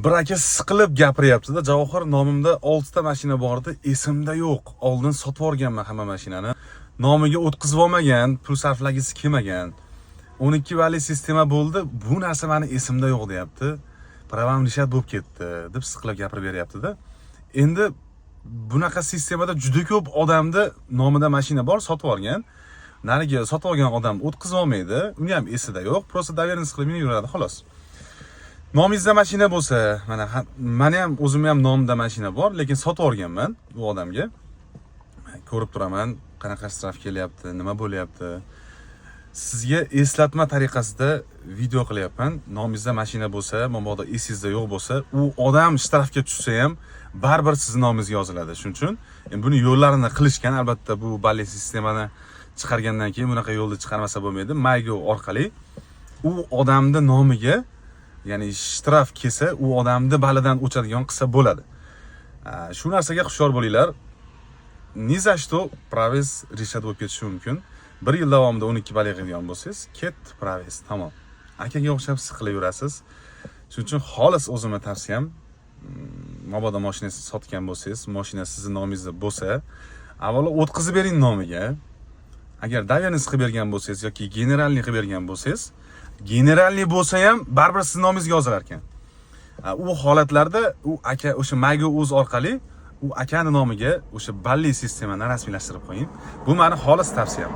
Bir aka siqilib gapiryapti-da, Javohir nomimda 6 ta mashina bor edi, esimda yo'q. Oldin sotib olganman hamma mashinani. Nomiga o'tkazib olmagan, pul sarflagisi kelmagan. 12 valli sistema bo'ldi. Bu narsa meni esimda yo'q deyapti. Pravam rishat bo'lib ketdi deb siqilib gapirib beryapti-da. Endi bunaqa sistemada juda ko'p odamda nomida mashina bor, sotib olgan. Nariga sotib olgan odam o'tkazib olmaydi. Uni ham esida yo'q. Prosta doверенность qilib yuradi xolos. Nomingizda mashina bo'lsa, meni ham o'zimni ham nomimda mashina bor, lekin sotib olganman u odamga. Ko'rib turaman, qanaqa shtraf kelyapti, nima bo'lyapti. Sizga eslatma tariqasida video qilyapman. Nomingizda mashina bo'lsa, mabodo esingizda yo'q bo'lsa, u odam shtrafga tushsa ham baribir sizning nomingizga yoziladi. Shuning uchun buni yo'llarini qilishgan, albatta bu balli sistemani chiqargandan keyin bunaqa yo'lni chiqarmasa bo'lmaydi. Maygo orqali u odamning nomiga, ya'ni shtraf kelsa, u odamni balidan o'chadigan qilsa bo'ladi. Shu narsaga hushyor bo'linglar. Ni za что pravis rishat bo'lib ketishi mumkin. 1 yil davomida 12 ball yig'gan bo'lsangiz, ketdi pravis, tamom. Akaga o'xshab siqilib yurasiz. Shuning uchun xolis o'zimga tavsiyam, mabodo mashinangizni sotgan bo'lsangiz, mashina sizning nomingizda bo'lsa, avvalo o'tkazib bering nomiga. Agar doверенность qilib bergan bo'lsangiz yoki generalniy qilib bergan bo'lsangiz, generalniy bo'lsa ham baribir sizning nomingizga yozilar ekan. U holatlarda u aka o'sha Maygo o'z orqali u akani nomiga o'sha balli sistemani rasmiylashtirib qo'ying. Bu meni xolis tavsiyam.